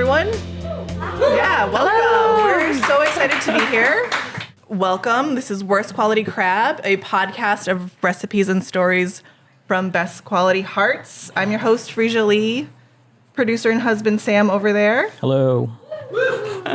everyone. Yeah, welcome. Hello. We're so excited to be here. Welcome. This is Worst Quality Crab, a podcast of recipes and stories from Best Quality Hearts. I'm your host, Freesia Lee, producer and husband Sam over there. Hello.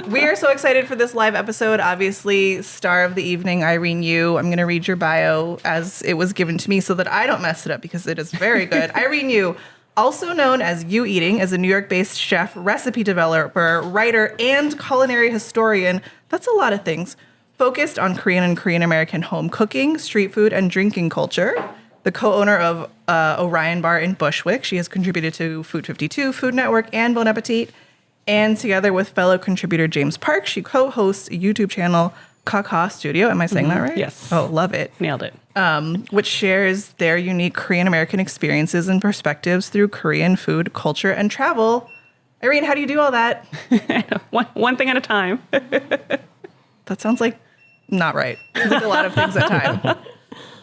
We are so excited for this live episode. Obviously, star of the evening, Irene, I'm going to read your bio as it was given to me so that I don't mess it up because it is very good. Irene, also known as You Eating, is a New York-based chef, recipe developer, writer, and culinary historian. That's a lot of things. Focused on Korean and Korean-American home cooking, street food, and drinking culture. The co-owner of Orion Bar in Bushwick. She has contributed to Food 52, Food Network, and Bon Appetit. And together with fellow contributor James Park, she co-hosts a YouTube channel, Kaka Studio. Am I saying that right? Yes. Oh, love it. Nailed it. Which shares their unique Korean-American experiences and perspectives through Korean food, culture, and travel. Irene, how do you do all that? one thing at a time. That sounds like not right. Sounds like a lot of things at a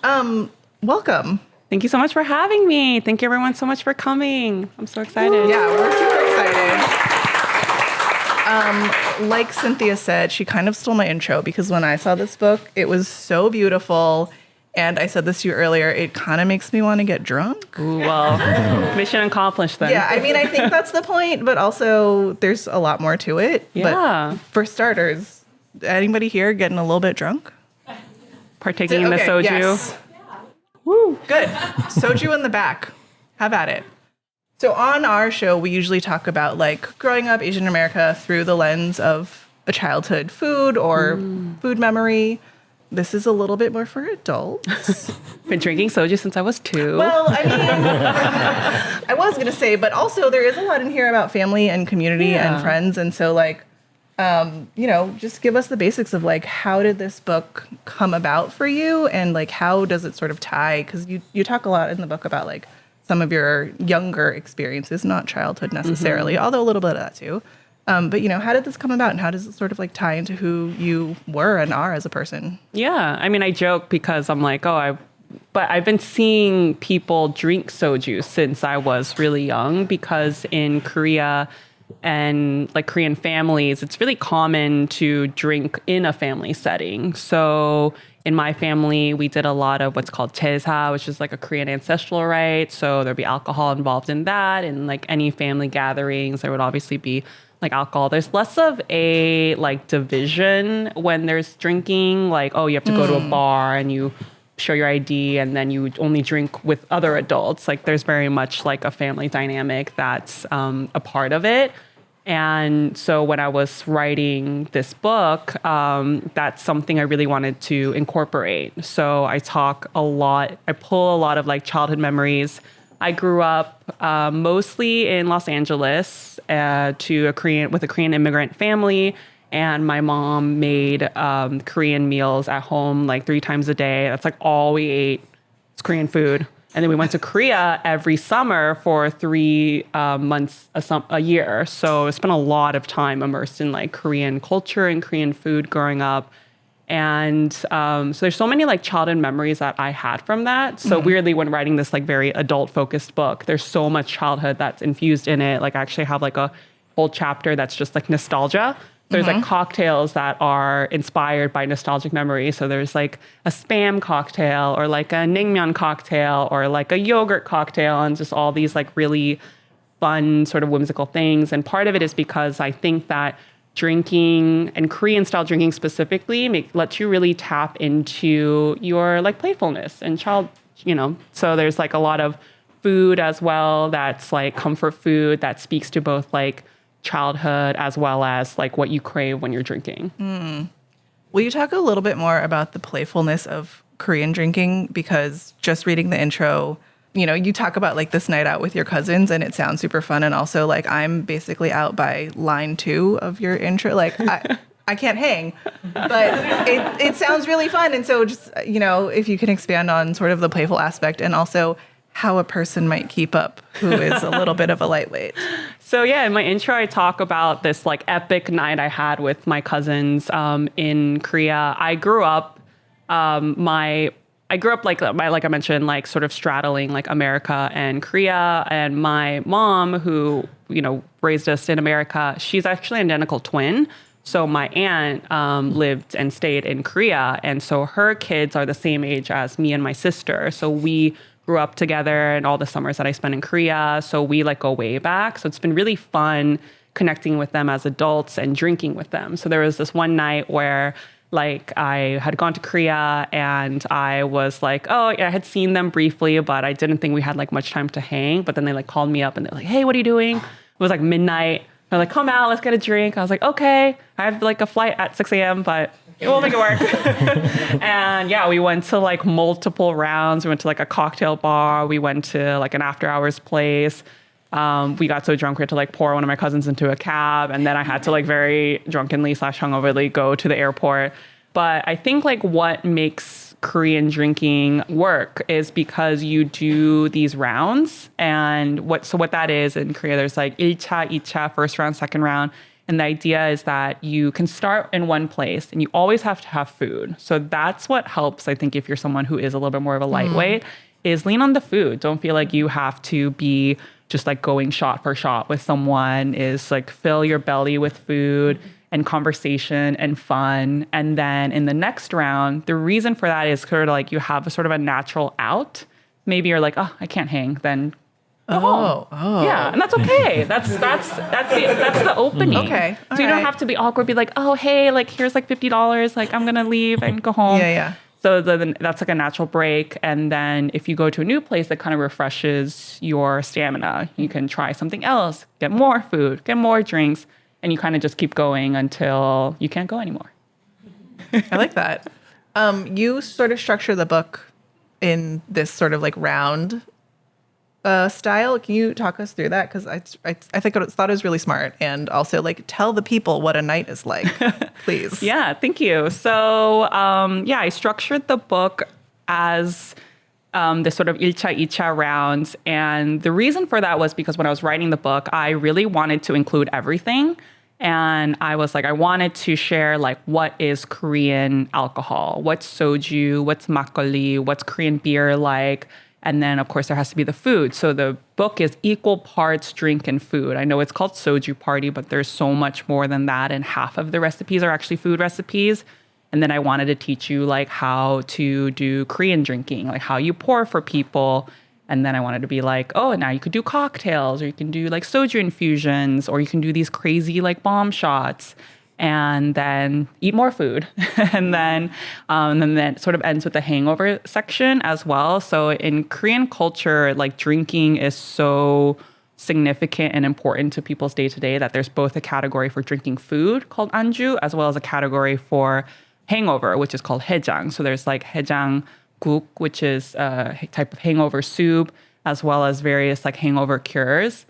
time. Welcome. Thank you so much for having me. Thank you everyone so much for coming. I'm so excited. Yeah, we're super excited. Like Cynthia said, she kind of stole my intro because when I saw this book, it was so beautiful. And I said this to you earlier, it kind of makes me want to get drunk. Ooh, well, mission accomplished then. Yeah, I mean, I think that's the point, but also there's a lot more to it. Yeah. But for starters, anybody here getting a little bit drunk? Partaking in the soju? Yes. Yeah. Woo. Good. Soju in the back. Have at it. So on our show, we usually talk about like growing up Asian America through the lens of a childhood food or food memory. This is a little bit more for adults. Been drinking soju since I was 2. Well, I mean, I was going to say, but also there is a lot in here about family and community and friends. And so like, just give us the basics of like, how did this book come about for you? And like, how does it sort of tie? Because you talk a lot in the book about like some of your younger experiences, not childhood necessarily, although a little bit of that too. But, how did this come about and how does it sort of like tie into who you were and are as a person? Yeah. I mean, I joke because I'm like, but I've been seeing people drink soju since I was really young because in Korea and like Korean families, it's really common to drink in a family setting. So in my family, we did a lot of what's called 제사, which is like a Korean ancestral rite. So there'd be alcohol involved in that. And like any family gatherings, there would obviously be like alcohol. There's less of a like division when there's drinking, like, oh, you have to go to a bar and you show your ID and then you only drink with other adults. Like there's very much like a family dynamic that's a part of it. And so when I was writing this book, that's something I really wanted to incorporate. So I pull a lot of like childhood memories. I grew up mostly in Los Angeles with a Korean immigrant family. And my mom made Korean meals at home like 3 times a day. That's like all we ate. It's Korean food. And then we went to Korea every summer for 3 months a year. So I spent a lot of time immersed in like Korean culture and Korean food growing up. And so there's so many like childhood memories that I had from that. So weirdly, when writing this like very adult focused book, there's so much childhood that's infused in it. Like I actually have like a whole chapter that's just like nostalgia. There's like cocktails that are inspired by nostalgic memories. So there's like a Spam cocktail or like a naengmyeon cocktail or like a yogurt cocktail and just all these like really fun sort of whimsical things. And part of it is because I think that drinking and Korean style drinking specifically lets you really tap into your like playfulness and so there's like a lot of food as well that's like comfort food that speaks to both like childhood as well as like what you crave when you're drinking. Will you talk a little bit more about the playfulness of Korean drinking? Because just reading the intro, you talk about like this night out with your cousins and it sounds super fun. And also like I'm basically out by line 2 of your intro. Like I can't hang, but it sounds really fun. And so just, if you can expand on sort of the playful aspect and also how a person might keep up who is a little bit of a lightweight. So yeah, in my intro, I talk about this like epic night I had with my cousins in Korea. I grew up like I mentioned, like sort of straddling like America and Korea. And my mom, who raised us in America. She's actually an identical twin. So my aunt lived and stayed in Korea. And so her kids are the same age as me and my sister. So we grew up together and all the summers that I spent in Korea. So we like go way back. So it's been really fun connecting with them as adults and drinking with them. So there was this one night where like I had gone to Korea and I was like, oh, yeah, I had seen them briefly, but I didn't think we had like much time to hang. But then they like called me up and they're like, hey, what are you doing? It was like midnight. They're like, come out, let's get a drink. I was like, okay. I have like a flight at 6 a.m., but we'll make it work. And yeah, we went to like multiple rounds. We went to like a cocktail bar. We went to like an after hours place. We got so drunk we had to like pour one of my cousins into a cab, and then I had to like very drunkenly / hungoverly go to the airport. But I think like what makes Korean drinking work is because you do these rounds, and what that is in Korea, there's like 1차, 2차, first round, second round. And the idea is that you can start in one place and you always have to have food. So that's what helps, I think, if you're someone who is a little bit more of a lightweight, is lean on the food. Don't feel like you have to be just like going shot for shot with someone. Is like fill your belly with food and conversation and fun. And then in the next round, the reason for that is sort of like you have a sort of a natural out. Maybe you're like, oh, I can't hang. Then go home. Yeah, and that's okay. That's the opening. Okay. So you don't have to be awkward. Be like, oh, hey, like here's like $50. Like I'm gonna leave and go home. Yeah. So that's like a natural break. And then if you go to a new place, that kind of refreshes your stamina. You can try something else, get more food, get more drinks, and you kind of just keep going until you can't go anymore. I like that. You sort of structure the book in this sort of like round style. Can you talk us through that? Because I thought it was really smart, and also like tell the people what a night is like, please. Yeah, thank you. So I structured the book as the sort of 1차, 2차 rounds, and the reason for that was because when I was writing the book, I really wanted to include everything. And I was like, I wanted to share like what is Korean alcohol, what's soju, what's makgeolli, what's Korean beer like. And then, of course, there has to be the food. So the book is equal parts drink and food. I know it's called Soju Party, but there's so much more than that. And half of the recipes are actually food recipes. And then I wanted to teach you like how to do Korean drinking, like how you pour for people. And then I wanted to be like, oh, now you could do cocktails, or you can do like soju infusions, or you can do these crazy like bomb shots. And then eat more food. and then it sort of ends with the hangover section as well. So in Korean culture, like drinking is so significant and important to people's day-to-day that there's both a category for drinking food called anju, as well as a category for hangover, which is called haejang. So there's like haejang guk, which is a type of hangover soup, as well as various like hangover cures.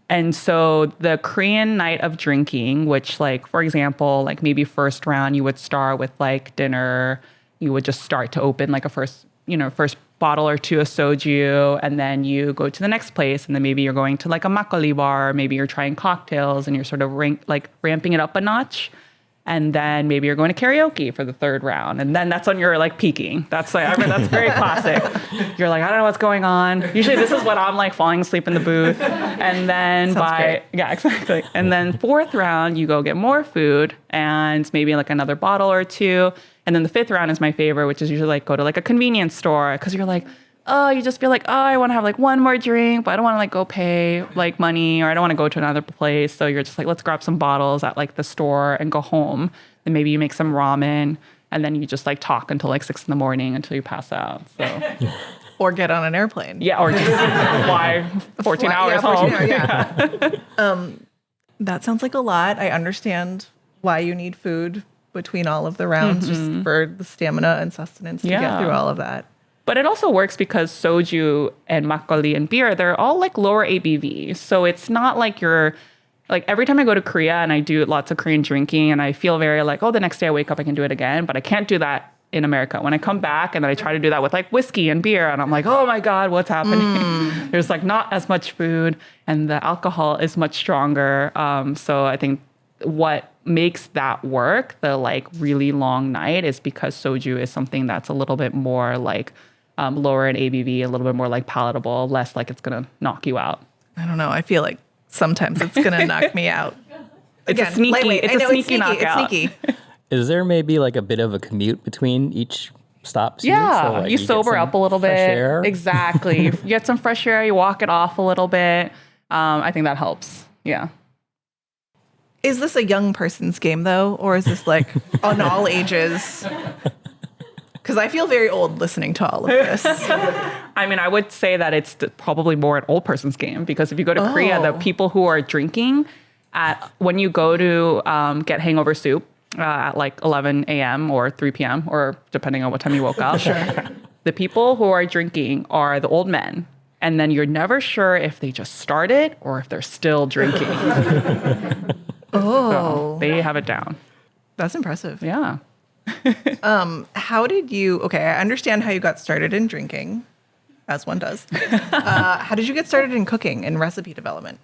And so the Korean night of drinking, which like, for example, like maybe first round, you would start with like dinner, you would just start to open like a first bottle or two of soju, and then you go to the next place, and then maybe you're going to like a makgeolli bar, maybe you're trying cocktails and you're sort of ramping it up a notch. And then maybe you're going to karaoke for the third round. And then that's when you're like peaking. That's very classic. You're like, I don't know what's going on. Usually this is when I'm like falling asleep in the booth. And then yeah, exactly. And then fourth round, you go get more food and maybe like another bottle or two. And then the fifth round is my favorite, which is usually like go to like a convenience store. Cause you're like, oh, you just feel like, oh, I want to have like one more drink, but I don't want to like go pay like money, or I don't want to go to another place. So you're just like, let's grab some bottles at like the store and go home. And maybe you make some ramen, and then you just like talk until like 6 a.m. until you pass out. So, or get on an airplane. Yeah, or just fly 14 hours home. That sounds like a lot. I understand why you need food between all of the rounds, just for the stamina and sustenance to get through all of that. But it also works because soju and makgeolli and beer, they're all like lower ABV. So it's not like you're, like every time I go to Korea and I do lots of Korean drinking and I feel very like, oh, the next day I wake up, I can do it again. But I can't do that in America. When I come back and then I try to do that with like whiskey and beer, and I'm like, oh my God, what's happening? There's like not as much food and the alcohol is much stronger. So I think what makes that work, the like really long night, is because soju is something that's a little bit more like lower in ABV, a little bit more like palatable, less like it's going to knock you out. I don't know. I feel like sometimes it's going to knock me out. It's a sneaky, lightweight. it's I a know, sneaky it's knockout. sneaky. Is there maybe like a bit of a commute between each stop? Yeah, So, like, you get sober some up a little fresh bit. air? Exactly. You get some fresh air, you walk it off a little bit. I think that helps. Yeah. Is this a young person's game, though? Or is this like on all ages? Because I feel very old listening to all of this. I mean, I would say that it's probably more an old person's game, because if you go to Korea, the people who are drinking when you go to get hangover soup at like 11 a.m. or 3 p.m. or depending on what time you woke up, the people who are drinking are the old men. And then you're never sure if they just started or if they're still drinking. So they have it down. That's impressive. Yeah. How did you, okay, I understand how you got started in drinking, as one does. How did you get started in cooking and recipe development?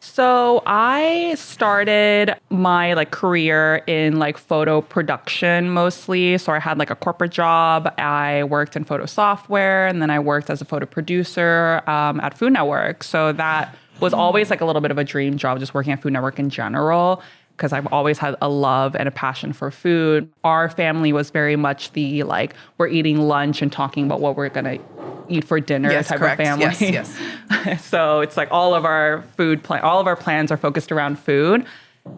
So I started my like career in like photo production mostly. So I had like a corporate job. I worked in photo software, and then I worked as a photo producer at Food Network. So that was always like a little bit of a dream job, just working at Food Network in general, because I've always had a love and a passion for food. Our family was very much the like, we're eating lunch and talking about what we're gonna eat for dinner type correct. of family. Yes. So it's like all of our all of our plans are focused around food.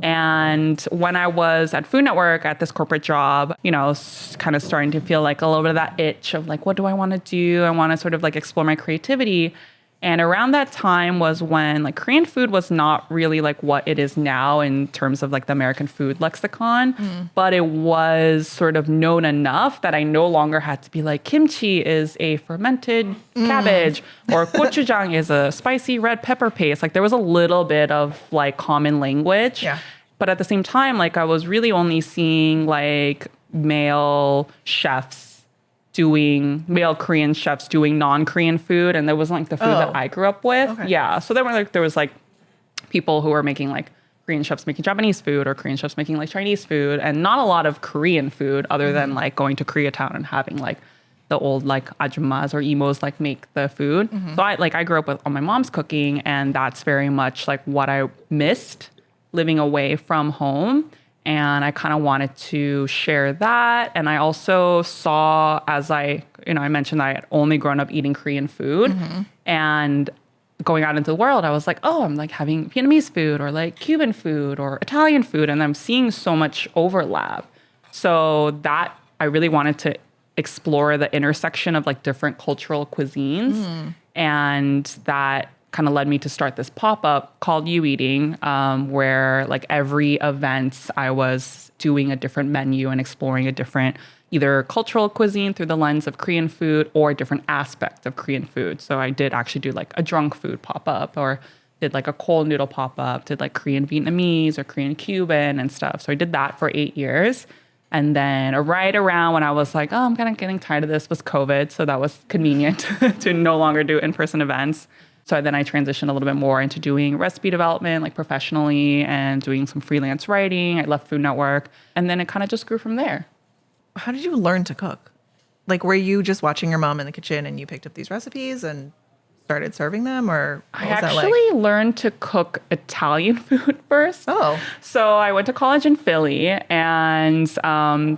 And when I was at Food Network at this corporate job, you know, kind of starting to feel like a little bit of that itch of like, what do I want to do? I want to sort of like explore my creativity. And around that time was when like Korean food was not really like what it is now in terms of like the American food lexicon, but it was sort of known enough that I no longer had to be like, kimchi is a fermented cabbage, or gochujang is a spicy red pepper paste. Like there was a little bit of like common language. Yeah. But at the same time, like I was really only seeing like male Korean chefs doing non-Korean food, and there wasn't like the food that I grew up with. Okay. Yeah. So there was like people who were making like Korean chefs making Japanese food, or Korean chefs making like Chinese food, and not a lot of Korean food other than like going to Koreatown and having like the old like ajumas or imos like make the food. So I grew up with on my mom's cooking, and that's very much like what I missed living away from home. And I kind of wanted to share that. And I also saw, as I mentioned, I had only grown up eating Korean food. And going out into the world, I was like, oh, I'm like having Vietnamese food or like Cuban food or Italian food. And I'm seeing so much overlap. So that I really wanted to explore the intersection of like different cultural cuisines. And that kind of led me to start this pop-up called You Eating, where like every event I was doing a different menu and exploring a different either cultural cuisine through the lens of Korean food or a different aspect of Korean food. So I did actually do like a drunk food pop-up, or did like a cold noodle pop-up, did like Korean Vietnamese or Korean Cuban and stuff. So I did that for 8 years. And then right around when I was like, oh, I'm kind of getting tired of this, was COVID. So that was convenient to no longer do in-person events. So then I transitioned a little bit more into doing recipe development, like professionally, and doing some freelance writing. I left Food Network, and then it kind of just grew from there. How did you learn to cook? Like, were you just watching your mom in the kitchen and you picked up these recipes and started serving them, or what I was that like? actually learned to cook Italian food first. Oh. So I went to college in Philly, and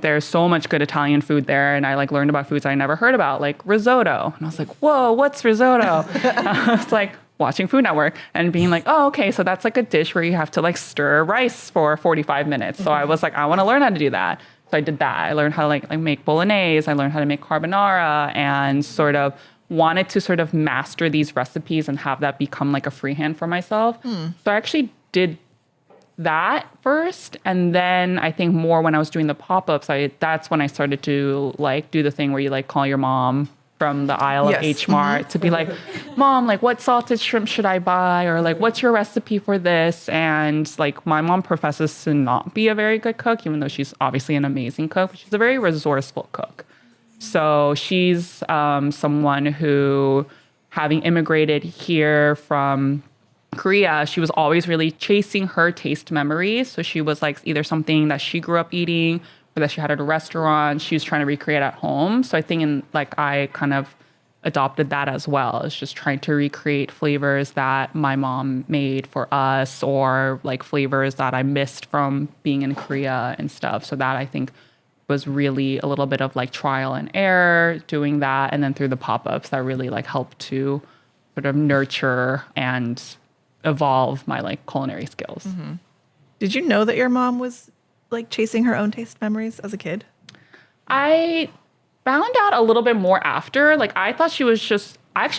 there's so much good Italian food there. And I like learned about foods I never heard about, like risotto. And I was like, whoa, what's risotto? I was like watching Food Network and being like, oh, okay, so that's like a dish where you have to like stir rice for 45 minutes. So I was like, I want to learn how to do that. So I did that. I learned how to like make bolognese. I learned how to make carbonara, and sort of wanted to sort of master these recipes and have that become like a freehand for myself. So I actually did that first. And then I think more when I was doing the pop-ups, that's when I started to like do the thing where you like call your mom from the aisle of H Mart to be like, Mom, like what salted shrimp should I buy? Or like, what's your recipe for this? And like my mom professes to not be a very good cook, even though she's obviously an amazing cook. But she's a very resourceful cook. So she's someone who, having immigrated here from Korea, she was always really chasing her taste memories. So she was like either something that she grew up eating or that she had at a restaurant, she was trying to recreate at home. So I think I kind of adopted that as well. It's just trying to recreate flavors that my mom made for us, or like flavors that I missed from being in Korea and stuff. So that I think was really a little bit of like trial and error doing that. And then through the pop-ups that really like helped to sort of nurture and evolve my like culinary skills. Did you know that your mom was like chasing her own taste memories as a kid? I found out a little bit more after. Like I actually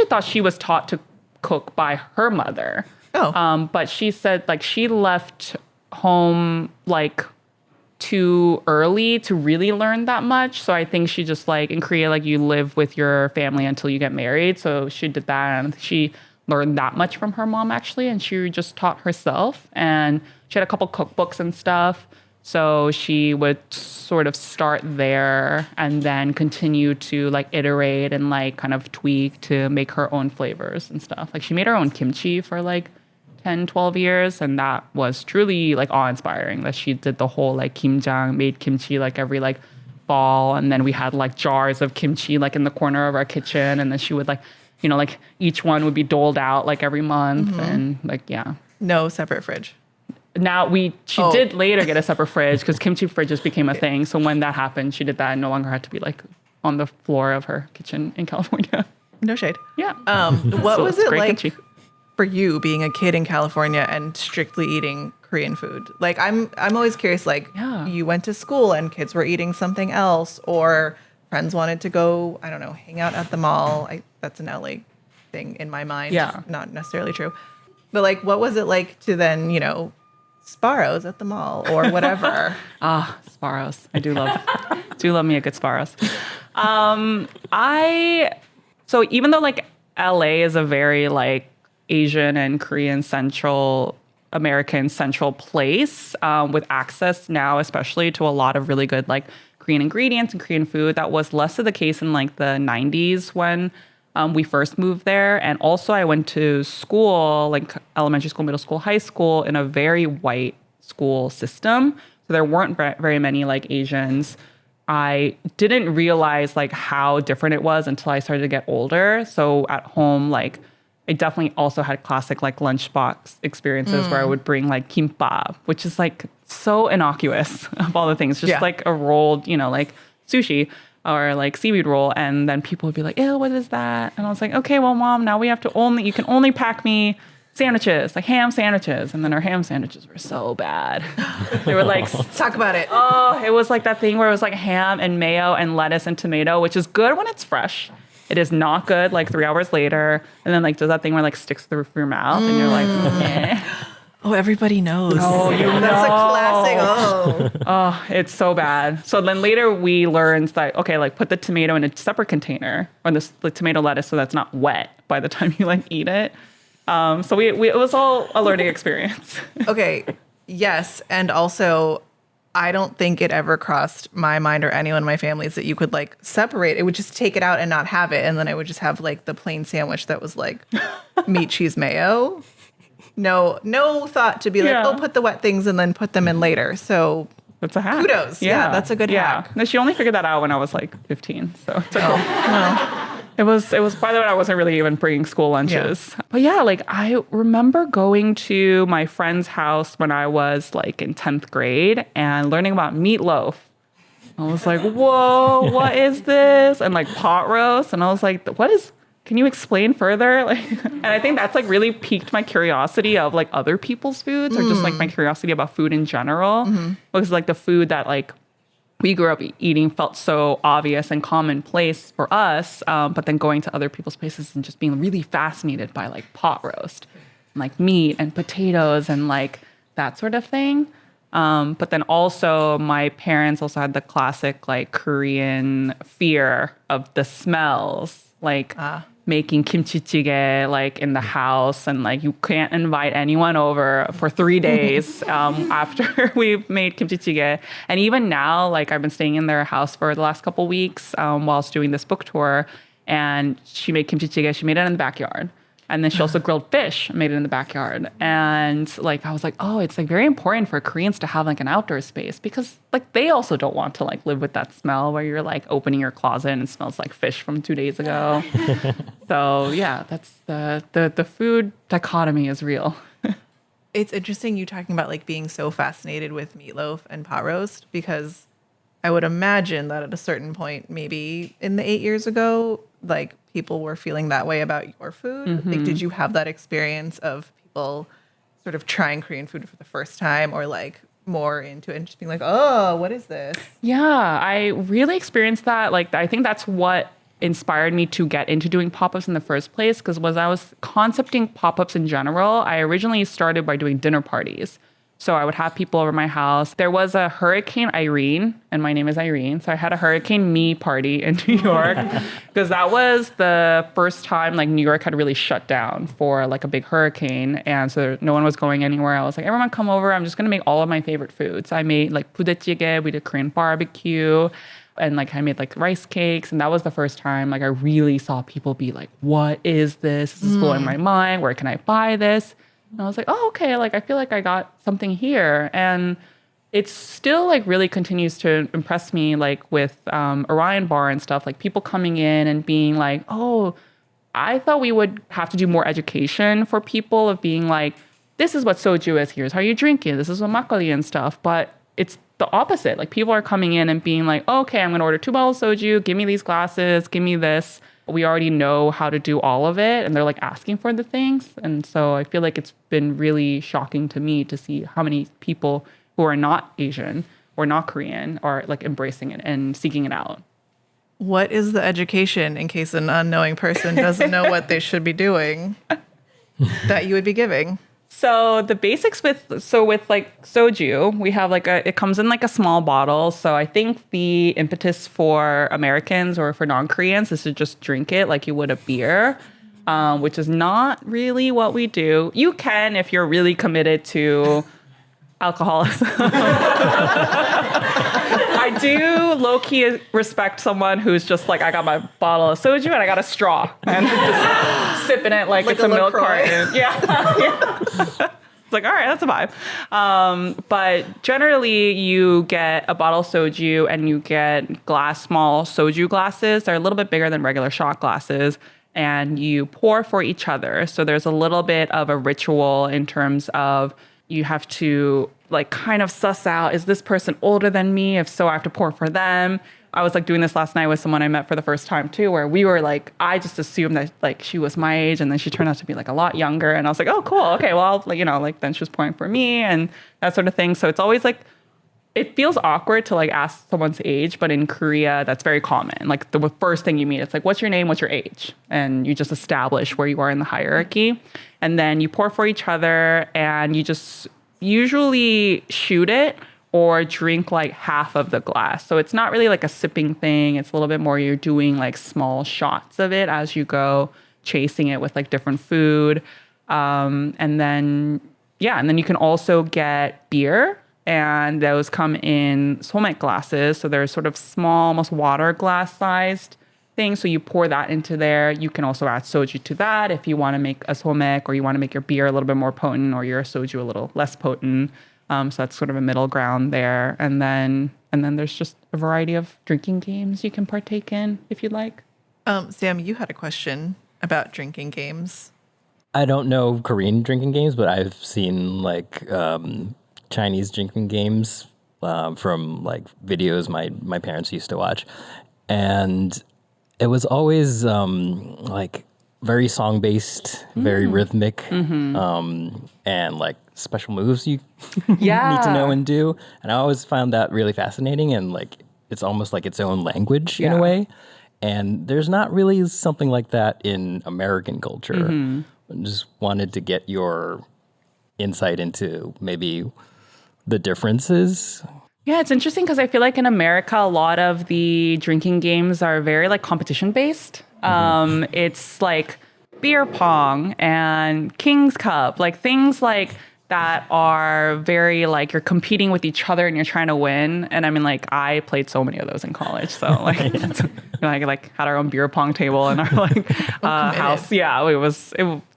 thought she was taught to cook by her mother. But she said like she left home like too early to really learn that much. So I think she just like in Korea, like you live with your family until you get married. So she did that, and she learned that much from her mom actually. And she just taught herself, and she had a couple cookbooks and stuff. So she would sort of start there and then continue to like iterate and like kind of tweak to make her own flavors and stuff. Like she made her own kimchi for like 10, 12 years. And that was truly like awe-inspiring that she did the whole like kimjang, made kimchi like every like fall. And then we had like jars of kimchi like in the corner of our kitchen. And then she would like, you know, like each one would be doled out like every month. And like, yeah. No separate fridge. Now she did later get a separate fridge because kimchi fridges became a thing. So when that happened, she did that and no longer had to be like on the floor of her kitchen in California. No shade. Yeah. What was it like kimchi. for you being a kid in California and strictly eating Korean food? Like I'm always curious, like you went to school and kids were eating something else, or friends wanted to go, I don't know, hang out at the mall. That's an LA thing in my mind. Yeah. Not necessarily true. But like, what was it like to then, you know, Sparrows at the mall or whatever? Sparrows. I do love me a good Sparrows. So even though like LA is a very like Asian and Korean central, American central place with access now, especially to a lot of really good like Korean ingredients and Korean food, that was less of the case in like the 90s when we first moved there. And also I went to school, like elementary school, middle school, high school, in a very white school system. So there weren't very many like Asians. I didn't realize like how different it was until I started to get older. So at home, like I definitely also had classic like lunchbox experiences where I would bring like kimbap, which is like so innocuous of all the things, just like a rolled, you know, like sushi or like seaweed roll. And then people would be like, ew, what is that? And I was like, okay, well, mom, now we have to you can only pack me sandwiches, like ham sandwiches. And then our ham sandwiches were so bad. They were like, talk about it. Oh, it was like that thing where it was like ham and mayo and lettuce and tomato, which is good when it's fresh. It is not good like 3 hours later. And then like does that thing where like sticks through your mouth and you're like, eh. Oh, everybody knows. Oh, you know. That's a classic. Oh, it's so bad. So then later we learned that, okay, like put the tomato in a separate container, or the tomato lettuce, so that's not wet by the time you like eat it. So it was all a learning experience. Okay. Yes. And also, I don't think it ever crossed my mind or anyone in my family that you could like separate. It would just take it out and not have it. And then I would just have like the plain sandwich that was like meat, cheese, mayo. No thought to be like, oh, put the wet things and then put them in later. So that's a hack. Kudos. Yeah, that's a good hack. No, she only figured that out when I was like 15. So it took It was by the way, I wasn't really even bringing school lunches. Yeah. But yeah, like I remember going to my friend's house when I was like in 10th grade and learning about meatloaf. I was like, whoa, what is this? And like pot roast. And I was like, can you explain further? Like, and I think that's like really piqued my curiosity of like other people's foods or just like my curiosity about food in general. Because like the food that like we grew up eating felt so obvious and commonplace for us. But then going to other people's places and just being really fascinated by like pot roast and like meat and potatoes and like that sort of thing. But then also my parents also had the classic like Korean fear of the smells, like making kimchi jjigae like in the house, and like you can't invite anyone over for 3 days after we've made kimchi jjigae. And even now, like I've been staying in their house for the last couple weeks whilst doing this book tour, and she made kimchi jjigae. She made it in the backyard. And then she also grilled fish, made it in the backyard. And like, I was like, oh, it's like very important for Koreans to have like an outdoor space because like they also don't want to like live with that smell where you're like opening your closet and it smells like fish from 2 days ago. So yeah, that's the food dichotomy is real. It's interesting you talking about like being so fascinated with meatloaf and pot roast because I would imagine that at a certain point, maybe in the 8 years ago, like people were feeling that way about your food. Like, did you have that experience of people sort of trying Korean food for the first time or like more into it and just being like, oh, what is this? Yeah, I really experienced that. Like, I think that's what inspired me to get into doing pop-ups in the first place. Because when I was concepting pop-ups in general, I originally started by doing dinner parties. So I would have people over my house. There was a Hurricane Irene, and my name is Irene. So I had a Hurricane Me party in New York because that was the first time like New York had really shut down for like a big hurricane. And so no one was going anywhere. I was like, everyone come over. I'm just going to make all of my favorite foods. I made like budae-jjigae. We did Korean barbecue. And like I made like rice cakes. And that was the first time like I really saw people be like, what is this? This is blowing my mind. Where can I buy this? And I was like, oh, okay, like I feel like I got something here. And it still like really continues to impress me like with Orion Bar and stuff, like people coming in and being like, oh, I thought we would have to do more education for people of being like, this is what soju is, here's how you drink it, this is what makgeolli and stuff. But it's the opposite. Like people are coming in and being like, oh, okay, I'm gonna order 2 bottles of soju, give me these glasses, give me this. We already know how to do all of it. And they're like asking for the things. And so I feel like it's been really shocking to me to see how many people who are not Asian or not Korean are like embracing it and seeking it out. What is the education in case an unknowing person doesn't know what they should be doing that you would be giving? So the basics with like soju, we have like it comes in like a small bottle. So I think the impetus for Americans or for non-Koreans is to just drink it like you would a beer, which is not really what we do. You can if you're really committed to alcoholism. I do low-key respect someone who's just like, I got my bottle of soju and I got a straw and just sipping it like it's a milk carton. Yeah. It's like, all right, that's a vibe. But generally, you get a bottle of soju and you get small soju glasses. They're a little bit bigger than regular shot glasses. And you pour for each other. So there's a little bit of a ritual in terms of you have to like kind of suss out, is this person older than me? If so, I have to pour for them. I was like doing this last night with someone I met for the first time too, where we were like, I just assumed that like she was my age and then she turned out to be like a lot younger. And I was like, oh, cool. Okay, well, like, you know, like then she was pouring for me and that sort of thing. So it's always like, it feels awkward to like ask someone's age, but in Korea, that's very common. Like the first thing you meet, it's like, what's your name? What's your age? And you just establish where you are in the hierarchy. And then you pour for each other and you just usually shoot it or drink like half of the glass. So it's not really like a sipping thing. It's a little bit more you're doing like small shots of it as you go, chasing it with like different food. And then you can also get beer. And those come in somek glasses. So they're sort of small, almost water glass sized things. So you pour that into there. You can also add soju to that if you want to make a somek or you want to make your beer a little bit more potent or your soju a little less potent. So that's sort of a middle ground there. And then there's just a variety of drinking games you can partake in if you'd like. Sam, you had a question about drinking games. I don't know Korean drinking games, but I've seen like Chinese drinking games from like videos my parents used to watch, and it was always like very song based, very rhythmic, and like special moves you need to know and do. And I always found that really fascinating, and like it's almost like its own language in a way. And there's not really something like that in American culture. I just wanted to get your insight into maybe the differences. Yeah, it's interesting because I feel like in America, a lot of the drinking games are very like competition based. It's like beer pong and King's Cup, like things like that are very like you're competing with each other and you're trying to win. And I mean, like I played so many of those in college. So like, like had our own beer pong table in our like house. Yeah,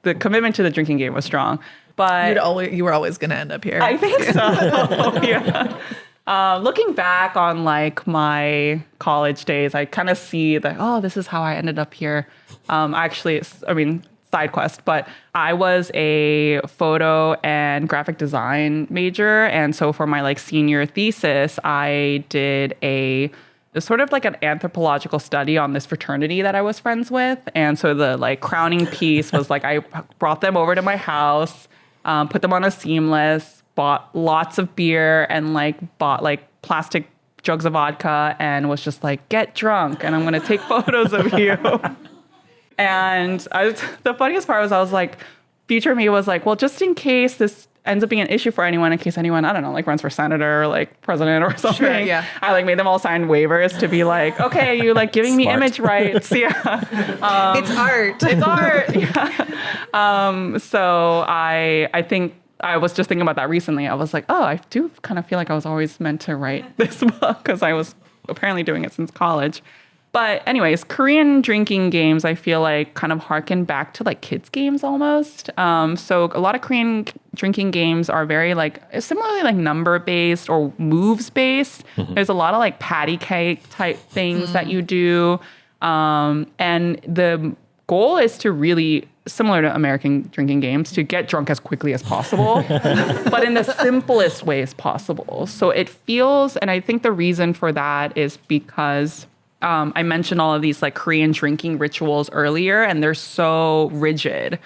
the commitment to the drinking game was strong. But you were always going to end up here. I think so. Yeah. Looking back on like my college days, I kind of see that, oh, this is how I ended up here. Side quest, but I was a photo and graphic design major. And so for my like senior thesis, I did a sort of like an anthropological study on this fraternity that I was friends with. And so the like crowning piece was like, I brought them over to my house, put them on a seamless, bought lots of beer and like bought like plastic jugs of vodka and was just like, get drunk and I'm going to take photos of you. And the funniest part was I was like, future me was like, well, just in case this ends up being an issue for anyone, in case anyone, I don't know, like runs for senator or like president or something. Sure, yeah. I like made them all sign waivers to be like, okay, you like giving me image rights. Yeah. It's art. It's art. Yeah. So I think I was just thinking about that recently. I was like, oh, I do kind of feel like I was always meant to write this book because I was apparently doing it since college. But anyways, Korean drinking games, I feel like kind of harken back to like kids games almost. So a lot of Korean drinking games are very like similarly like number based or moves based. Mm-hmm. There's a lot of like patty cake type things that you do. And the goal is to really, similar to American drinking games, to get drunk as quickly as possible, but in the simplest ways possible. So it feels, and I think the reason for that is because I mentioned all of these like Korean drinking rituals earlier, and they're so rigid.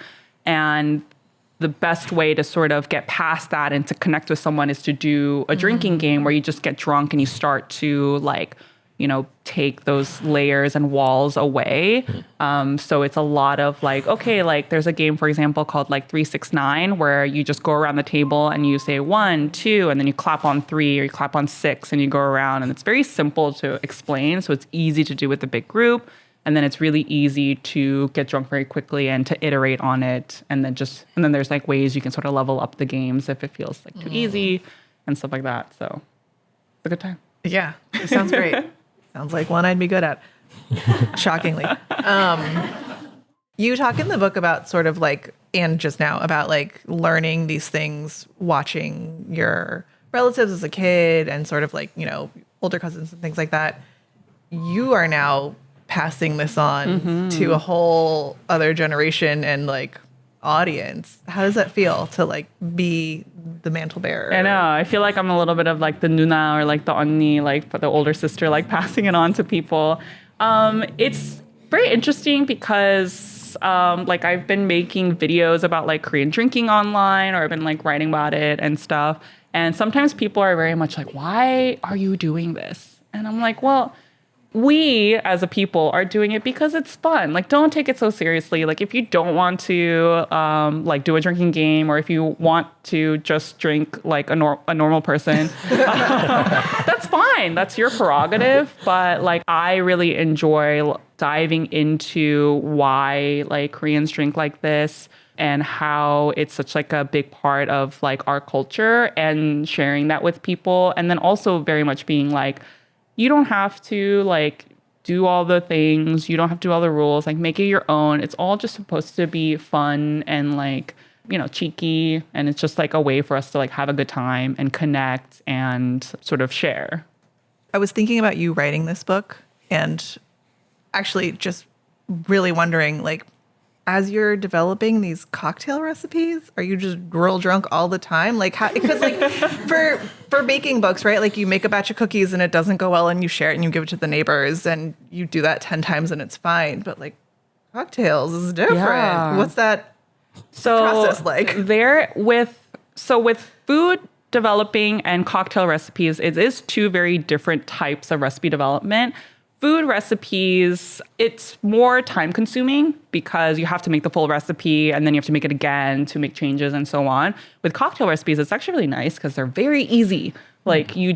And the best way to sort of get past that and to connect with someone is to do a drinking game where you just get drunk and you start to like, you know, take those layers and walls away. So it's a lot of like, okay, like there's a game, for example, called like 369, where you just go around the table and you say 1, 2, and then you clap on 3 or you clap on 6 and you go around. And it's very simple to explain. So it's easy to do with the big group. And then it's really easy to get drunk very quickly and to iterate on it. And then there's like ways you can sort of level up the games if it feels like too easy and stuff like that. So it's a good time. Yeah, it sounds great. Sounds like one I'd be good at, shockingly. You talk in the book about sort of like, and just now, about like learning these things, watching your relatives as a kid and sort of like, you know, older cousins and things like that. You are now passing this on to a whole other generation and like audience. How does that feel to like be the mantle bearer? I know. I feel like I'm a little bit of like the nuna or like the onni, like the older sister, like passing it on to people. It's very interesting because like I've been making videos about like Korean drinking online, or I've been like writing about it and stuff. And sometimes people are very much like, why are you doing this? And I'm like, well, we as a people are doing it because it's fun. Like, don't take it so seriously. Like, if you don't want to like do a drinking game, or if you want to just drink like a normal person, that's fine. That's your prerogative. But like, I really enjoy diving into why like Koreans drink like this and how it's such like a big part of like our culture, and sharing that with people. And then also very much being like, you don't have to like do all the things. You don't have to do all the rules. Like, make it your own. It's all just supposed to be fun and like, you know, cheeky. And it's just like a way for us to like have a good time and connect and sort of share. I was thinking about you writing this book and actually just really wondering, like, as you're developing these cocktail recipes, are you just real drunk all the time? Like, how, because like for baking books, right? Like, you make a batch of cookies and it doesn't go well and you share it and you give it to the neighbors and you do that 10 times and it's fine. But like, cocktails is different. Yeah. What's that process like? With food developing and cocktail recipes, it is two very different types of recipe development. Food recipes, it's more time consuming because you have to make the full recipe and then you have to make it again to make changes and so on. With cocktail recipes, it's actually really nice because they're very easy. Like, you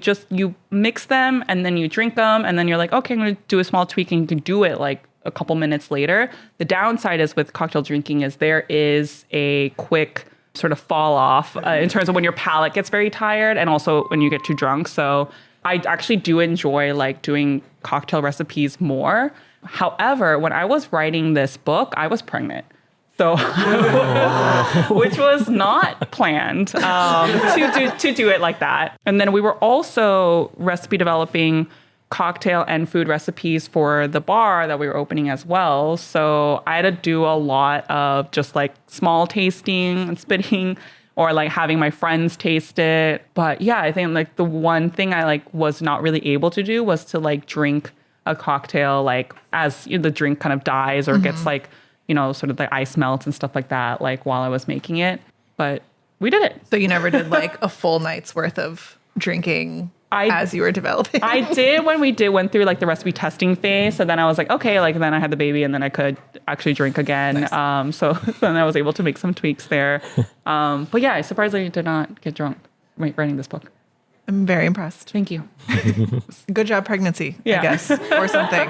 mix them and then you drink them and then you're like, okay, I'm going to do a small tweak, and you can do it like a couple minutes later. The downside is with cocktail drinking is there is a quick sort of fall off in terms of when your palate gets very tired and also when you get too drunk. So I actually do enjoy like doing cocktail recipes more. However, when I was writing this book, I was pregnant. So, which was not planned to do it like that. And then we were also recipe developing cocktail and food recipes for the bar that we were opening as well. So I had to do a lot of just like small tasting and spitting or like having my friends taste it. But yeah, I think like the one thing I like was not really able to do was to like drink a cocktail like as the drink kind of dies or gets like, sort of the ice melts and stuff like that, like while I was making it. But we did it. So you never did like a full night's worth of drinking as you were developing? I did when we went through like the recipe testing phase. So then I was like, okay, like then I had the baby and then I could actually drink again. Nice. So then I was able to make some tweaks there. But yeah, I surprisingly did not get drunk writing this book. I'm very impressed. Thank you. Good job, pregnancy, I guess, or something.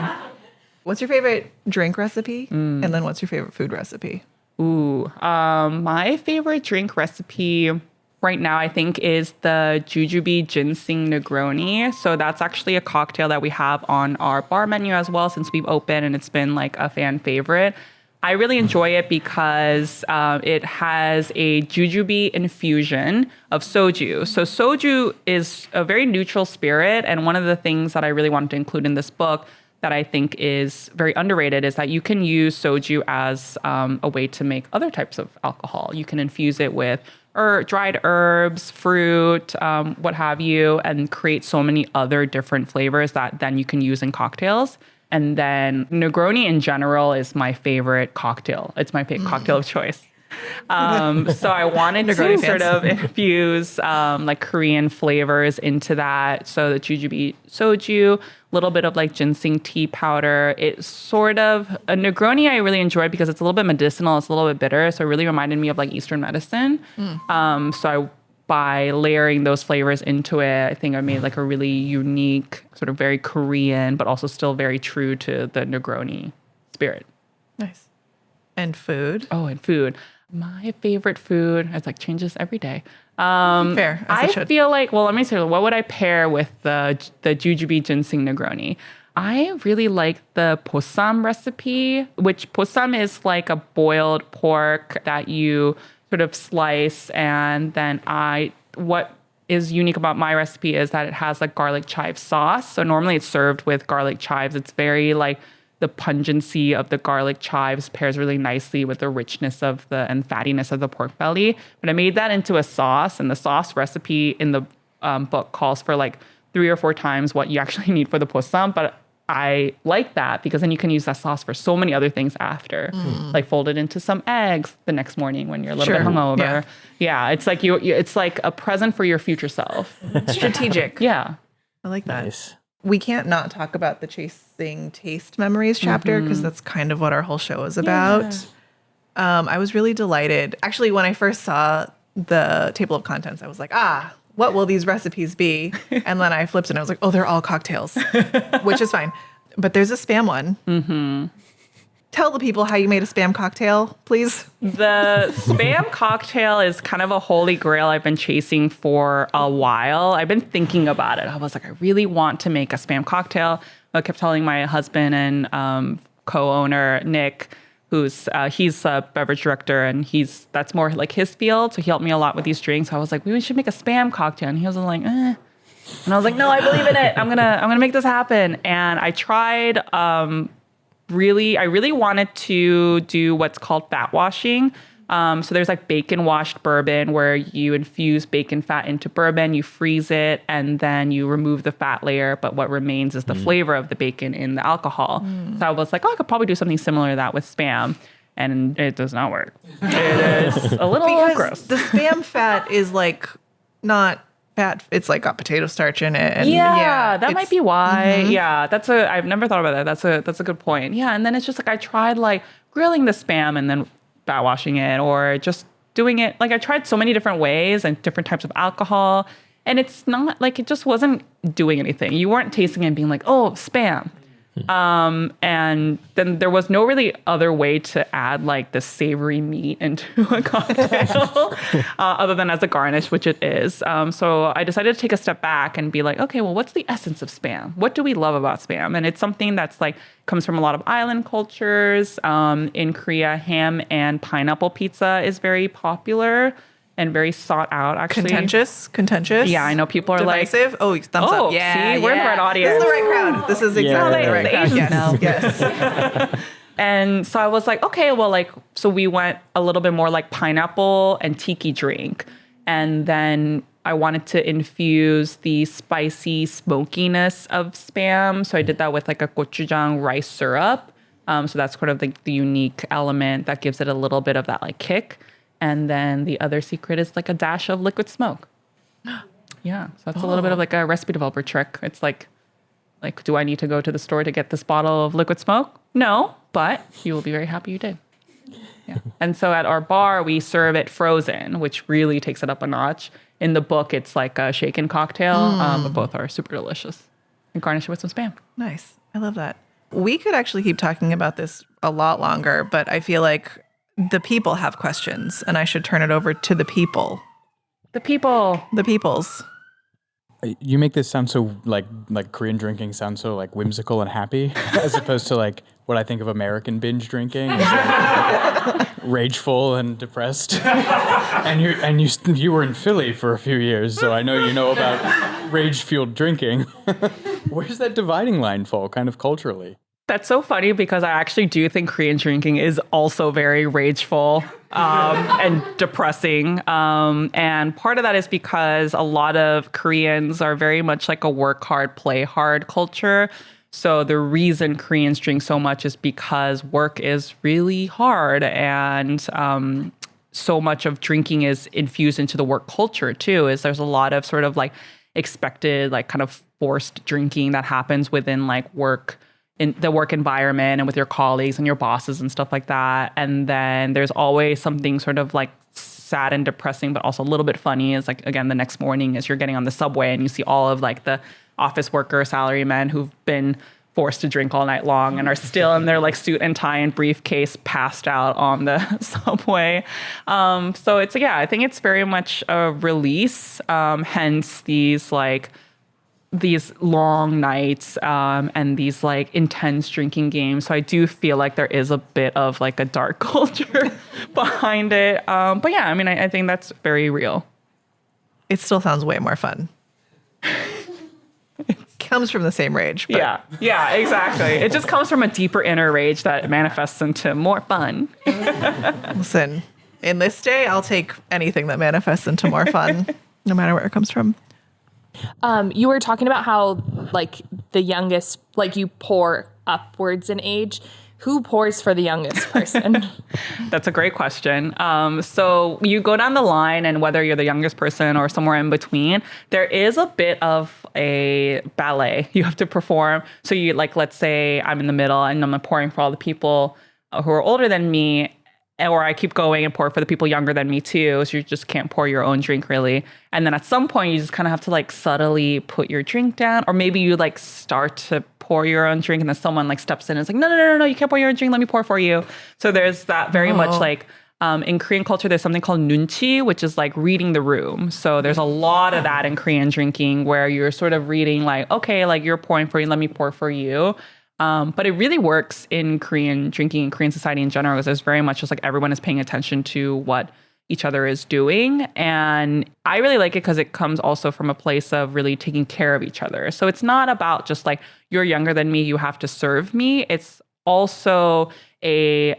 What's your favorite drink recipe? And then what's your favorite food recipe? My favorite drink recipe right now, I think, is the jujube ginseng Negroni. So that's actually a cocktail that we have on our bar menu as well since we've opened, and it's been like a fan favorite. I really enjoy it because it has a jujube infusion of soju. So soju is a very neutral spirit, and one of the things that I really wanted to include in this book that I think is very underrated is that you can use soju as a way to make other types of alcohol. You can infuse it with dried herbs, fruit, what have you, and create so many other different flavors that then you can use in cocktails. And then Negroni in general is my favorite cocktail. It's my favorite cocktail of choice. So I wanted to sort of infuse like Korean flavors into that. So the jujube soju, a little bit of like ginseng tea powder. It's sort of a Negroni I really enjoyed because it's a little bit medicinal. It's a little bit bitter. So it really reminded me of like Eastern medicine. By layering those flavors into it, I think I made like a really unique, sort of very Korean, but also still very true to the Negroni spirit. Nice. And food? Oh, and food. My favorite food, it's like changes every day. Fair. I feel like, well, let me say, what would I pair with the jujube ginseng Negroni? I really like the posam recipe, which posam is like a boiled pork that you sort of slice, and then what is unique about my recipe is that it has like garlic chive sauce. So normally it's served with garlic chives. It's very like the pungency of the garlic chives pairs really nicely with the richness and fattiness of the pork belly. But I made that into a sauce, and the sauce recipe in the book calls for like 3 or 4 times what you actually need for the posam. But I like that because then you can use that sauce for so many other things after, like fold it into some eggs the next morning when you're a little bit hungover. Yeah, it's like it's like a present for your future self. Strategic. Yeah, I like that. Nice. We can't not talk about the Chasing Taste Memories chapter because that's kind of what our whole show is about. Yeah. I was really delighted. Actually, when I first saw the table of contents, I was like, what will these recipes be? And then I flipped and I was like, oh, they're all cocktails, which is fine. But there's a Spam one. Mm-hmm. Tell the people how you made a Spam cocktail, please. The Spam cocktail is kind of a holy grail I've been chasing for a while. I've been thinking about it. I was like, I really want to make a Spam cocktail. I kept telling my husband and co-owner, Nick, he's a beverage director, and that's more like his field. So he helped me a lot with these drinks. I was like, we should make a Spam cocktail. And he was like, eh. And I was like, no, I believe in it. I'm gonna make this happen. And I tried, I really wanted to do what's called fat washing. So there's like bacon washed bourbon where you infuse bacon fat into bourbon, you freeze it, and then you remove the fat layer. But what remains is the flavor of the bacon in the alcohol. So I was like, I could probably do something similar to that with Spam. And it does not work. It is a little gross. The Spam fat is like not fat. It's like got potato starch in it. And that might be why. Mm-hmm. Yeah, I've never thought about that. That's a good point. Yeah, and then it's just like I tried like grilling the Spam and then fat washing it, or just doing it. Like I tried so many different ways and different types of alcohol, and it's not like it just wasn't doing anything. You weren't tasting it and being like, oh, Spam. And then there was no really other way to add like the savory meat into a cocktail other than as a garnish, which it is. So I decided to take a step back and be like, okay, well, what's the essence of Spam? What do we love about Spam? And it's something that's like comes from a lot of island cultures. In Korea, ham and pineapple pizza is very popular and very sought out, actually. Contentious. Yeah, I know people are divisive. like, Oh, thumbs up. Yeah, see, we're the right audience. This is the right crowd. This is exactly the right crowd. Yes. And so I was like, okay, well, like, so we went a little bit more like pineapple and tiki drink. And then I wanted to infuse the spicy smokiness of Spam. So I did that with like a gochujang rice syrup. So that's kind of the unique element that gives it a little bit of that like kick. And then the other secret is like a dash of liquid smoke. Yeah, so that's a little bit of like a recipe developer trick. It's like, do I need to go to the store to get this bottle of liquid smoke? No, but you will be very happy you did. Yeah. And so at our bar, we serve it frozen, which really takes it up a notch. In the book, it's like a shaken cocktail, but both are super delicious. And garnish it with some Spam. Nice. I love that. We could actually keep talking about this a lot longer, but I feel like the people have questions, and I should turn it over to the people. The people. The peoples. You make this sound so like Korean drinking sounds so like whimsical and happy, as opposed to like what I think of American binge drinking, is like rageful and depressed. and you were in Philly for a few years, so I know you know about rage-fueled drinking. Where's that dividing line fall, kind of culturally? That's so funny because I actually do think Korean drinking is also very rageful and depressing. And part of that is because a lot of Koreans are very much like a work hard, play hard culture. So the reason Koreans drink so much is because work is really hard, and so much of drinking is infused into the work culture too. Is there's a lot of sort of like expected, like kind of forced drinking that happens within like work, in the work environment and with your colleagues and your bosses and stuff like that. And then there's always something sort of like sad and depressing, but also a little bit funny is like, again, the next morning as you're getting on the subway and you see all of like the office worker salarymen who've been forced to drink all night long and are still in their like suit and tie and briefcase passed out on the subway. So it's, yeah, I think it's very much a release, hence these long nights and these like intense drinking games. So I do feel like there is a bit of like a dark culture behind it. But yeah, I mean, I think that's very real. It still sounds way more fun. It comes from the same rage. But. Yeah, exactly. It just comes from a deeper inner rage that manifests into more fun. Listen, in this day, I'll take anything that manifests into more fun, no matter where it comes from. You were talking about how, like, the youngest, like, you pour upwards in age. Who pours for the youngest person? That's a great question. So you go down the line, and whether you're the youngest person or somewhere in between, there is a bit of a ballet you have to perform. So you, like, let's say I'm in the middle and I'm pouring for all the people who are older than me, or I keep going and pour for the people younger than me too. So you just can't pour your own drink really. And then at some point you just kind of have to like subtly put your drink down, or maybe you like start to pour your own drink and then someone like steps in and is like, no, you can't pour your own drink. Let me pour for you. So there's that very much like, in Korean culture, there's something called nunchi, which is like reading the room. So there's a lot of that in Korean drinking where you're sort of reading like, okay, like you're pouring for you, let me pour for you. But it really works in Korean drinking, in Korean society in general, because there's very much just like everyone is paying attention to what each other is doing. And I really like it because it comes also from a place of really taking care of each other. So it's not about just like, you're younger than me, you have to serve me. It's also a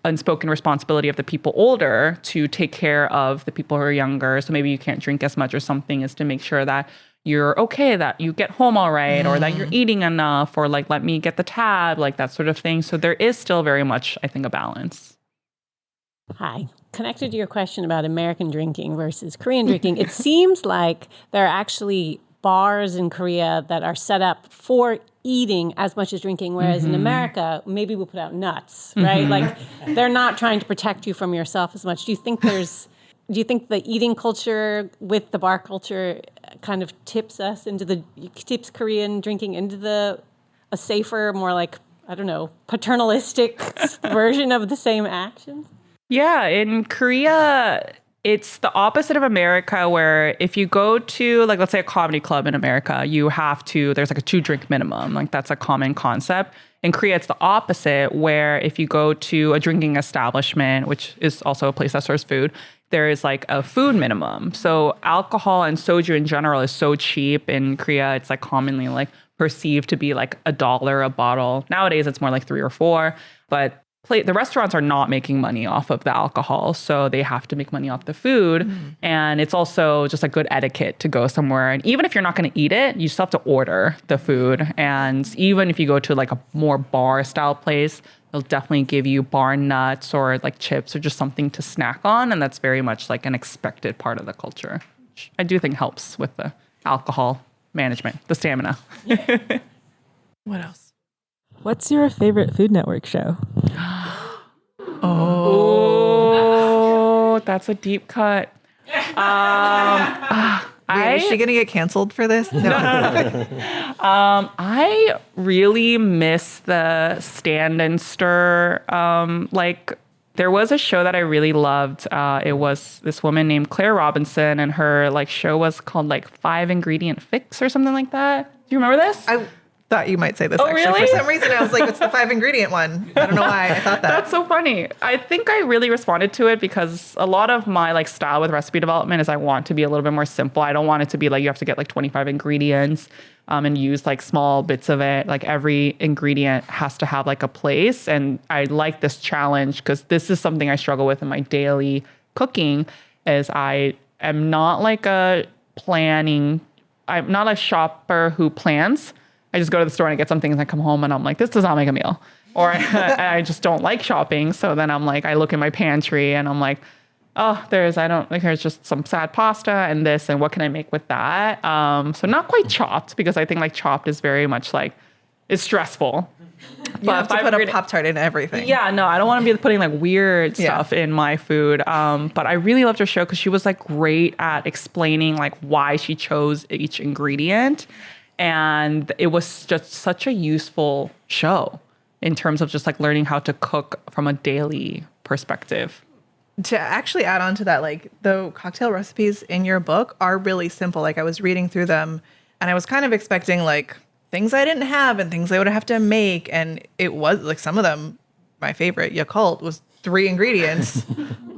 unspoken responsibility of the people older to take care of the people who are younger. So maybe you can't drink as much or something, is to make sure that you're okay, that you get home all right, or that you're eating enough, or like, let me get the tab, like that sort of thing. So there is still very much, I think, a balance. Hi. Connected to your question about American drinking versus Korean drinking, it seems like there are actually bars in Korea that are set up for eating as much as drinking, whereas in America, maybe we'll put out nuts, right? Like, they're not trying to protect you from yourself as much. Do you think the eating culture with the bar culture kind of tips Korean drinking into the a safer, more like, I don't know, paternalistic version of the same actions? Yeah, in Korea, it's the opposite of America, where if you go to, like, let's say a comedy club in America, there's like a 2-drink minimum. Like, that's a common concept. In Korea, it's the opposite, where if you go to a drinking establishment, which is also a place that serves food, there is like a food minimum. So alcohol and soju in general is so cheap in Korea. It's like commonly like perceived to be like $1 a bottle. Nowadays, it's more like 3 or 4, but the restaurants are not making money off of the alcohol, so they have to make money off the food. And it's also just a good etiquette to go somewhere. And even if you're not going to eat it, you still have to order the food. And even if you go to like a more bar style place, they'll definitely give you bar nuts or like chips or just something to snack on. And that's very much like an expected part of the culture, which I do think helps with the alcohol management, the stamina. What else? What's your favorite Food Network show? Oh, that's a deep cut. Is she gonna get canceled for this? No. I really miss the stand and stir. There was a show that I really loved. It was this woman named Claire Robinson, and her like show was called like 5-Ingredient Fix or something like that. Do you remember this? I thought you might say this. Oh, actually. really? For some reason, I was like, "It's the 5-ingredient one." I don't know why I thought that. That's so funny. I think I really responded to it because a lot of my like style with recipe development is I want to be a little bit more simple. I don't want it to be like you have to get like 25 ingredients and use like small bits of it. Like every ingredient has to have like a place. And I like this challenge because this is something I struggle with in my daily cooking is I am not like I'm not a shopper who plans. I just go to the store and I get some things and I come home and I'm like, this does not make a meal. Or I just don't like shopping. So then I'm like, I look in my pantry and I'm like, oh, there's just some sad pasta and this, and what can I make with that? So not quite chopped, because I think like chopped is very much like, it's stressful. You have to put a Pop-Tart in everything. Yeah, no, I don't want to be putting like weird stuff in my food. But I really loved her show because she was like great at explaining like why she chose each ingredient. And it was just such a useful show in terms of just like learning how to cook from a daily perspective. To actually add on to that, like the cocktail recipes in your book are really simple. Like I was reading through them and I was kind of expecting like things I didn't have and things I would have to make. And it was like some of them, my favorite, Yakult, was 3 ingredients,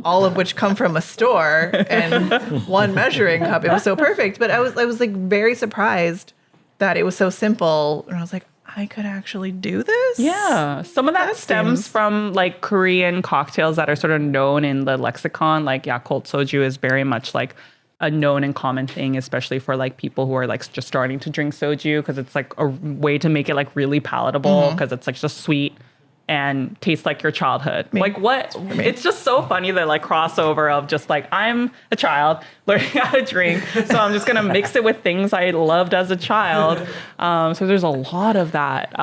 all of which come from a store and 1 measuring cup. It was so perfect. But I was like very surprised that it was so simple. And I was like, I could actually do this? Yeah. Some of that stems from like Korean cocktails that are sort of known in the lexicon. Like Yakult soju is very much like a known and common thing, especially for like people who are like just starting to drink soju, because it's like a way to make it like really palatable, because it's like just sweet and tastes like your childhood. Like what? It's just so funny, the like crossover of just like, I'm a child learning how to drink, so I'm just gonna mix it with things I loved as a child. So there's a lot of that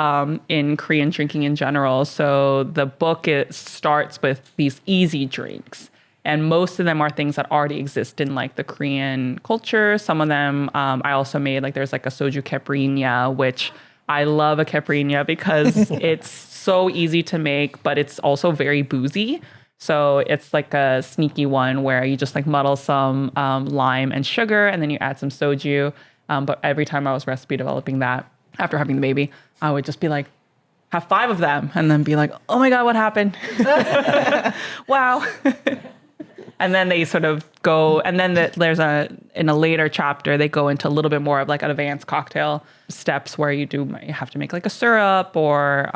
in Korean drinking in general. So the book, it starts with these easy drinks. And most of them are things that already exist in like the Korean culture. Some of them I also made, like there's like a soju caipirinha, which I love a caipirinha because it's so easy to make, but it's also very boozy. So it's like a sneaky one where you just like muddle some lime and sugar, and then you add some soju. But every time I was recipe developing that after having the baby, I would just be like, have 5 of them, and then be like, oh my God, what happened? Wow. And then they sort of go, and then in a later chapter, they go into a little bit more of like an advanced cocktail steps where you have to make like a syrup or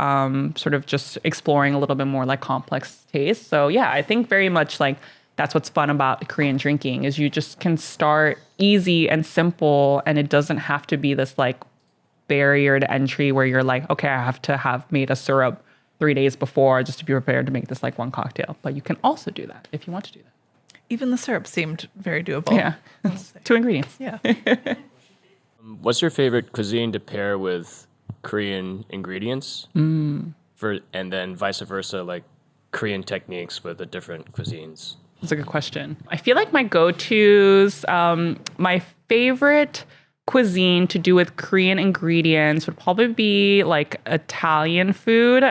sort of just exploring a little bit more like complex tastes. So yeah, I think very much like that's what's fun about Korean drinking is you just can start easy and simple, and it doesn't have to be this like barrier to entry where you're like, okay, I have to have made a syrup 3 days before just to be prepared to make this like one cocktail. But you can also do that if you want to do that. Even the syrup seemed very doable. Yeah. 2 ingredients. Yeah. What's your favorite cuisine to pair with Korean ingredients? And then vice versa, like Korean techniques with the different cuisines? That's a good question. I feel like my go-tos, my favorite cuisine to do with Korean ingredients would probably be like Italian food.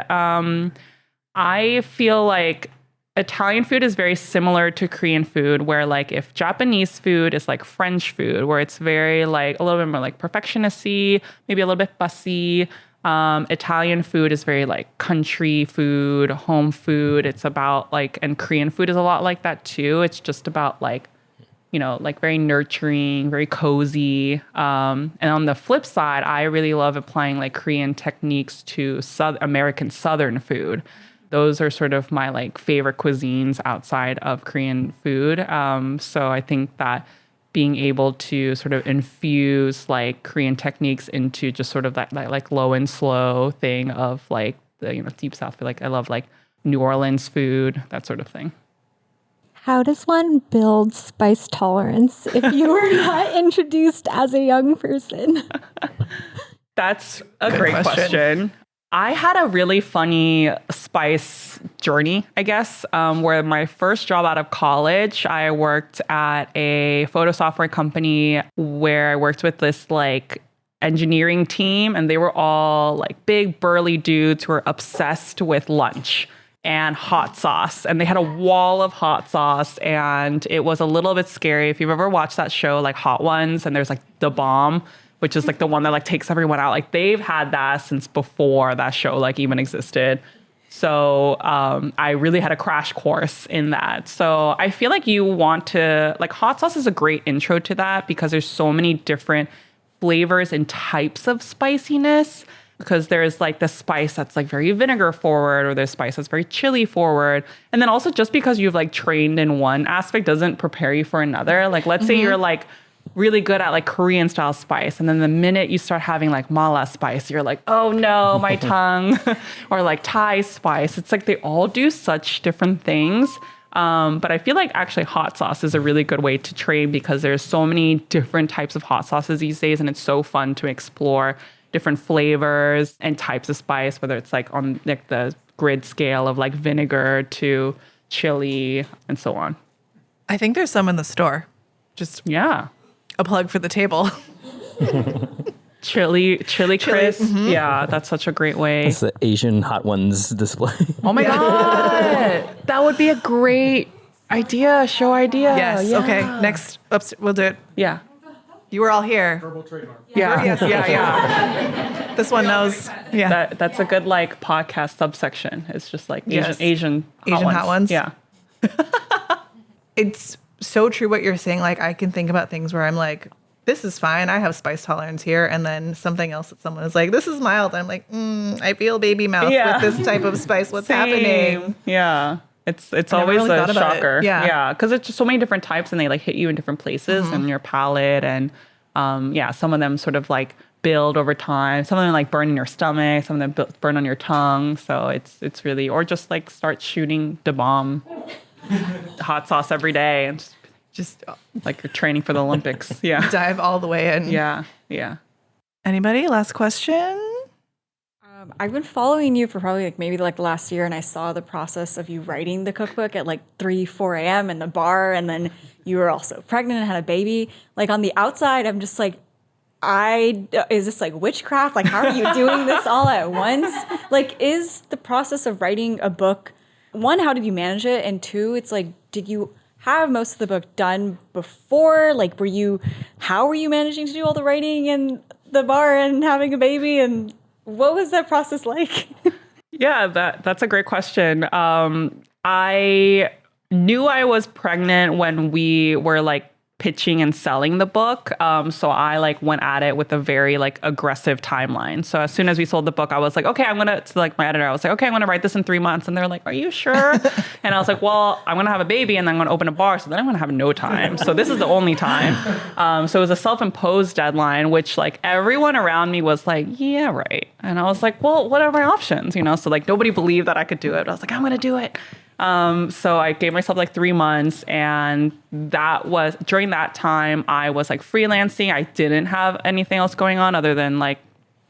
I feel like Italian food is very similar to Korean food, where like if Japanese food is like French food, where it's very like a little bit more like perfectionist-y, maybe a little bit fussy. Italian food is very like country food, home food. It's about like, and Korean food is a lot like that too. It's just about like, like very nurturing, very cozy. And on the flip side, I really love applying like Korean techniques to American Southern food. Those are sort of my like favorite cuisines outside of Korean food. So I think that being able to sort of infuse like Korean techniques into just sort of that like low and slow thing of like the Deep South. Like I love like New Orleans food, that sort of thing. How does one build spice tolerance if you were not introduced as a young person? That's a great question. I had a really funny spice journey, I guess, where my first job out of college, I worked at a photo software company where I worked with this like engineering team, and they were all like big burly dudes who were obsessed with lunch and hot sauce. And they had a wall of hot sauce, and it was a little bit scary. If you've ever watched that show, like Hot Ones, and there's like The Bomb, which is like the one that like takes everyone out. Like they've had that since before that show like even existed. So I really had a crash course in that. So I feel like you want to, like hot sauce is a great intro to that because there's so many different flavors and types of spiciness. Because there's like the spice that's like very vinegar forward, or there's spice that's very chili forward. And then also just because you've like trained in one aspect doesn't prepare you for another. Like let's say you're like really good at like Korean style spice, and then the minute you start having like mala spice, you're like, oh no, my tongue. Or like Thai spice. It's like they all do such different things. But I feel like actually hot sauce is a really good way to train because there's so many different types of hot sauces these days, and it's so fun to explore different flavors and types of spice, whether it's like on like the grid scale of like vinegar to chili and so on. I think there's some in the store. Just a plug for the table. Chili crisp. Mm-hmm. Yeah, that's such a great way. It's the Asian Hot Ones display. Oh my God. That would be a great show idea. Yes. Yeah. Okay. Next, we'll do it. Yeah. You were all here. Verbal trademark. Yeah. Yes. Yeah. This one knows. Yeah. That's a good like podcast subsection. It's just like Asian hot ones. Yeah. It's so true what you're saying. Like I can think about things where I'm like, this is fine. I have spice tolerance here. And then something else that someone is like, this is mild. And I'm like, I feel baby mouth with this type of spice. What's happening? Yeah. It's always really a shocker. Yeah. Because it's just so many different types, and they like hit you in different places in your palate. And some of them sort of like build over time. Some of them like burn in your stomach. Some of them burn on your tongue. So it's really, or just like start shooting the bomb hot sauce every day and just like you're training for the Olympics. Yeah. Dive all the way in. Yeah. Yeah. Anybody? Last question? I've been following you for probably maybe last year, and I saw the process of you writing the cookbook at 4 a.m. in the bar, and then you were also pregnant and had a baby. Like on the outside, I'm just like, is this like witchcraft? Like, how are you doing this all at once? Like, is the process of writing a book, one, how did you manage it? And two, it's like, did you have most of the book done before? Like, how were you managing to do all the writing in the bar and having a baby? And what was that process like? Yeah, that's a great question. I knew I was pregnant when we were like pitching and selling the book. So I like went at it with a very like aggressive timeline. So as soon as we sold the book, I was like, okay, to my editor, I was like, okay, I'm going to write this in 3 months. And they're like, are you sure? And I was like, well, I'm going to have a baby and then I'm going to open a bar. So then I'm going to have no time. So this is the only time. So it was a self-imposed deadline, which like everyone around me was like, yeah, right. And I was like, well, what are my options? So like nobody believed that I could do it. I was like, I'm going to do it. So I gave myself like 3 months, and during that time I was like freelancing. I didn't have anything else going on other than like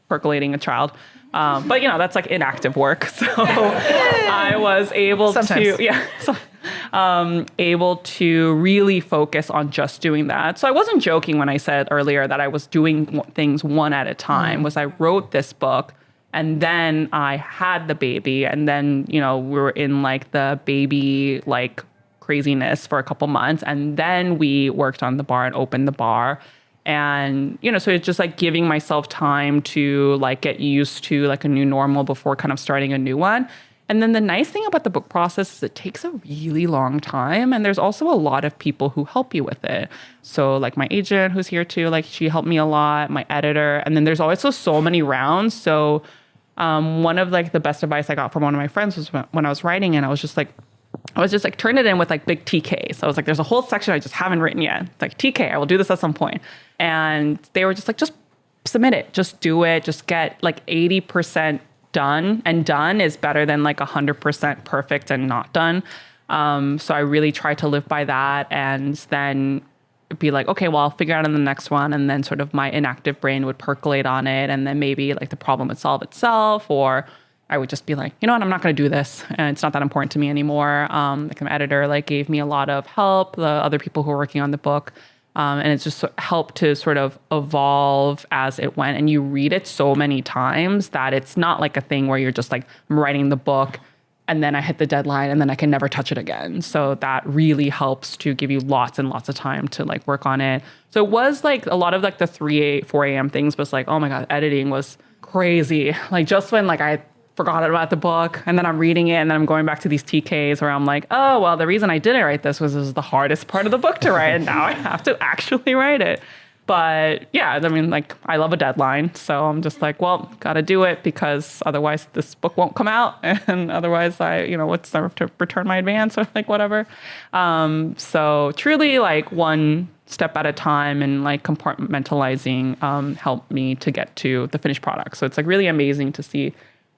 percolating a child. But that's like inactive work. So I was able able to really focus on just doing that. So I wasn't joking when I said earlier that I was doing things one at a time. Was I wrote this book, and then I had the baby, and then, we were in like the baby like craziness for a couple months, and then we worked on the bar and opened the bar. And, so it's just like giving myself time to like get used to like a new normal before kind of starting a new one. And then the nice thing about the book process is it takes a really long time. And there's also a lot of people who help you with it. So like my agent who's here too, like she helped me a lot, my editor. And then there's also so many rounds. So one of like the best advice I got from one of my friends was when I was writing, and I was just like, turn it in with like big TKs. I was like, there's a whole section I just haven't written yet. It's like, TK, I will do this at some point. And they were just like, just submit it, just do it, just get like 80% done. And done is better than like 100% perfect and not done. So I really tried to live by that, and then be like, okay, well, I'll figure out on the next one. And then sort of my inactive brain would percolate on it. And then maybe like the problem would solve itself, or I would just be like, you know what, I'm not going to do this, and it's not that important to me anymore. Like my editor like gave me a lot of help, the other people who were working on the book, and it just helped to sort of evolve as it went. And you read it so many times that it's not like a thing where you're just like, I'm writing the book and then I hit the deadline and then I can never touch it again. So that really helps to give you lots and lots of time to like work on it. So it was like a lot of like the 4 a.m. things was like, oh my God, editing was crazy. Like just when like I forgot about the book, and then I'm reading it, and then I'm going back to these TKs where I'm like, oh, well, the reason I didn't write this was the hardest part of the book to write, and now I have to actually write it. But yeah, I mean, like, I love a deadline, so I'm just like, well, gotta do it, because otherwise this book won't come out, and otherwise what's there to return my advance or like whatever. So truly like one step at a time, and like compartmentalizing helped me to get to the finished product. So it's like really amazing to see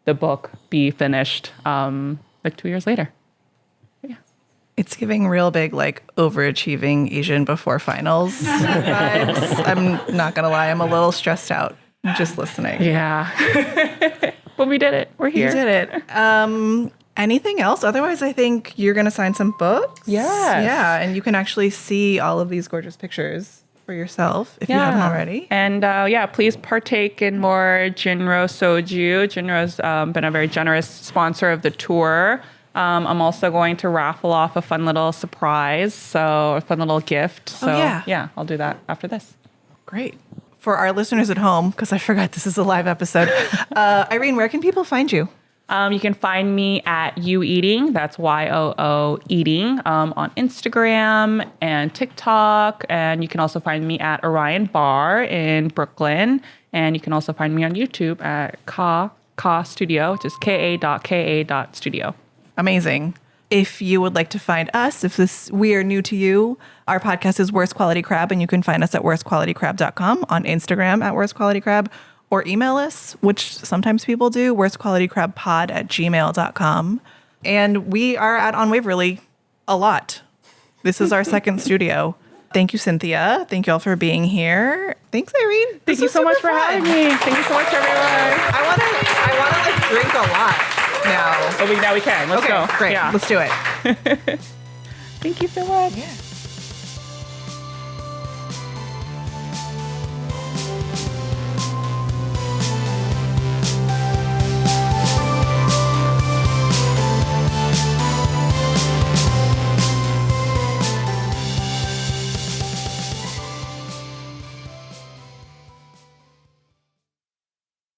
the book be finished like 2 years later. Yeah. It's giving real big, like, overachieving Asian before finals vibes. I'm not going to lie. I'm a little stressed out just listening. Yeah. But we did it. We're here. You did it. Anything else? Otherwise, I think you're going to sign some books. Yes. Yeah. And you can actually see all of these gorgeous pictures for yourself if you haven't already. And please partake in more Jinro Soju. Jinro's been a very generous sponsor of the tour. I'm also going to raffle off a fun little surprise, so a fun little gift. So I'll do that after this. Great. For our listeners at home, because I forgot this is a live episode, Irene, where can people find you? You can find me at You Eating, that's YOO Eating, on Instagram and TikTok. And you can also find me at Orion Bar in Brooklyn. And you can also find me on YouTube at Ka Studio, which is ka.studio. Amazing. If you would like to find us, we are new to you, our podcast is Worst Quality Crab, and you can find us at worstqualitycrab.com, on Instagram at Worst Quality Crab, or email us, which sometimes people do, worstqualitycrabpod@gmail.com. And we are on Waverly a lot. This is our second studio. Thank you, Cynthia. Thank you all for being here. Thanks, Irene. Thank you so much for having me. Thank you so much, everyone. I want to like drink a lot now. Now we can. Let's go. Great. Yeah. Let's do it. Thank you so much. Yeah.